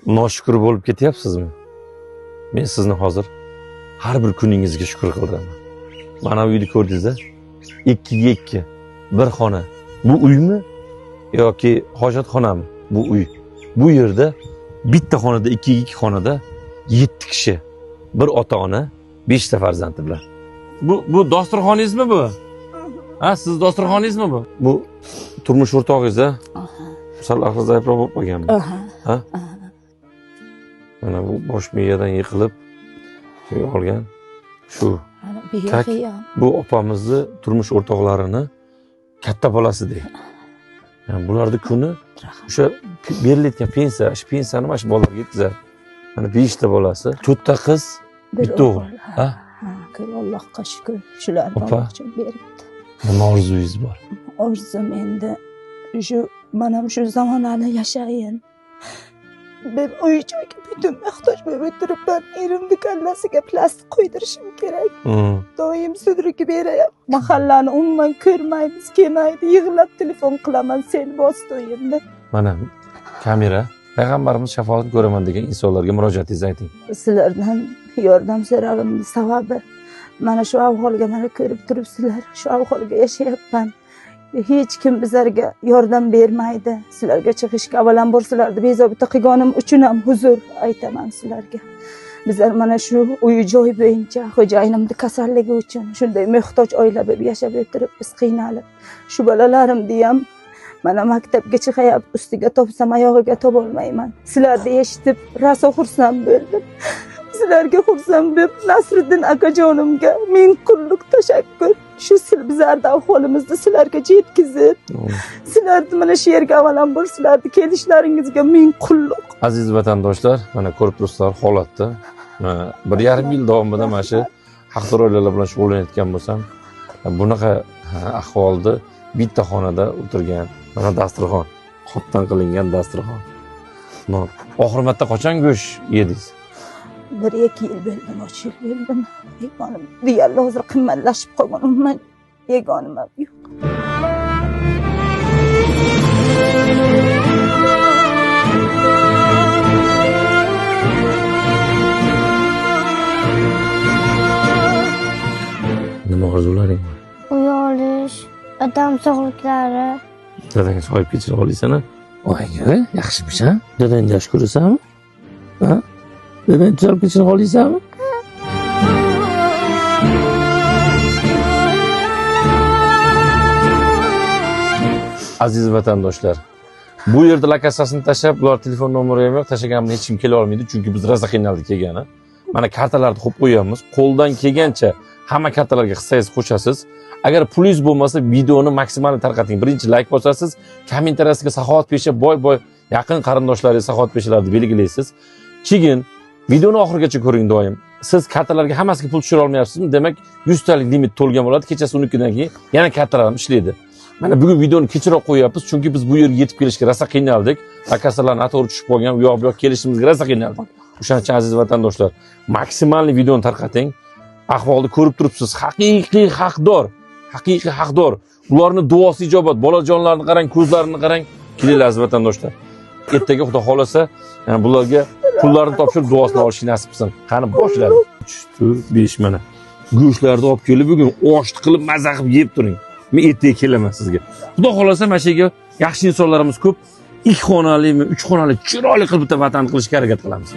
noshukur bo'lib ketyapsizmi? Men sizni hozir har bir kuningizga shukr qildiraman. Mana bu uyni ko'rdingiz-a? 2 ga 2, bir xona. Bu uymi yoki hojatxonami? Bu uy. Bu yerda bitta xonada 2 ga 2 xonada 7 kishi, bir ota-ona, 5 ta farzandi bilan. Bu dasturxoningizmi bu? Ha, siz dasturxoningizmi bu? Bu turmush o'rtog'ingiz-a? Sal ahli zaifroq bo'lib qolganmi? Ha? Mana bu bosh miyadan yiqilib olgan shu. Bu opamizni turmush o'rtoqlarini katta bolasi deydi. Yani bularning kuni o'sha berilayotgan pensiyani mana shu bolalarga yetkazadi. Mana 5 ta bolasi, 4 ta qiz, bitta o'g'il. Ha? Allohga shukr. Shularni Allohga beribdi. Nima orzungiz bor? Orzum endi mana shu zamonani yashayin. Ben uy-joyga butun muhtoj bo'lib o'tiribman. Erimni kallasiga plastik qo'ydirishim kerak. Doim sudriki berayapman. Mahallani umuman ko'rmaymiz, kelmaydi. Yig'lab telefon qilaman, sen bosdi uyimni. Mana kamera, payg'ambarimiz shafoatini ko'raman degan insonlarga murojaatingizni ayting. Sizlardan yordam so'ragimni sababi mana shu ahvolga mana ko'rib turibsizlar. Shu ahvolga yashayapman. Hech kim bizlarga yordam bermaydi. Sizlarga chiqishga avvalambor sizlarni bezovta qilganim uchun ham uzr aytaman sizlarga. Bizlar mana shu uy-joy bo'yicha xo'jayinimning kasalligi uchun shunday muhtoj oila bo'lib yashab o'tiribmiz, qiynalib. Shu bolalarimni ham mana maktabga chiqayapti, ustiga topsam oyog'iga topolmayman. Sizlarni eshitib rosa xursand bo'ldim. Sizlarga xursand bo'lib Nasriddin akajonimga ming qulluq tashakkur. Shu bizlarni ahvolimizni sizlarga yetkazib, sizlarni mana shu yerga avvalambor sizlarni kelishlaringizga ming qulluq. Aziz vatandoshlar, mana ko'rib turibsizlar holatni. 1,5 yil davomida mana shu haqdor oilalar bilan shug'ullanayotgan bo'lsam, bunaqa ahvolda bitta xonada o'tirgan, mana dasturxon, qopdan qilingan dasturxon. Oxir marta qachon go'sht yedingiz? 1-2 yil bo'ldi, 3 yil bo'ldi. Yegonim deyarli hozir qimmatlashib qolgan, umuman yegonim yo'q. Nima orzularing bor? Uy olish, odam sog'liklari. Dadangni so'yib kechira olaysan-a? Oyga, yaxshimish-a? Dadangni yaxshi ko'rasanmi? Ha? Dadangni tuzalib kechira olaysanmi? Aziz vatandoshlar, bu yerda lokatsiyasini tashlab, bular telefon nomeri ham yo'q, tashlaganimda hech kim kela olmaydi, chunki biz rosa qiynaldik kelgani. Mana kartalarni qo'yib qo'yamiz. Qo'ldan kelgancha hamma kartalarga hissangizni qo'shasiz. Agar pulingiz bo'lmasa, videoni maksimal tarqating. Birinchi like bosasiz, kommentariyasiga Saxovat Pesha boy yaqin qarindoshlaringiz Saxovat Peshalarni belgilaysiz. Keyin videoni oxirigacha ko'ring doim. Siz kartalarga hammasiga pul tushira olmayapsizmi? Demak, 100 talik limit to'lgan bo'ladi. Kechasi 12dan keyin yana kartalar ishlaydi. Mana bugun videoni kechroq qo'yapmiz, chunki biz bu yerga yetib kelishga rosa qiynaldik. Lokatsiyalarni to'g'ri tushib qolgan, u yoq kelishimizga rosa qiynaldik. O'shaning uchun aziz vatandoshlar, maksimalni videoni tarqating. Ahvolni ko'rib turibsiz. Haqiqiy haqdor. Ularning duosi ijobat. Bolajonlarni qarang, ko'zlarini qarang. Kelinglar aziz vatandoshlar. Ertaga Xudo xolasa, yani bularga pullarni topshirib duosini olishni nasib qilsin. Qani boshlaymiz. 3, 4, 5 mana. Go'shtlarni olib kelib bugun oshni qilib maza qilib yeb turing. Men ertaga kelaman sizga. Xudo xolasa mana shu yerga yaxshi insonlarimiz ko'p. 2 xonalimi, 3 xonali chiroyli qilib bitta vatan qilishga harakat qilamiz.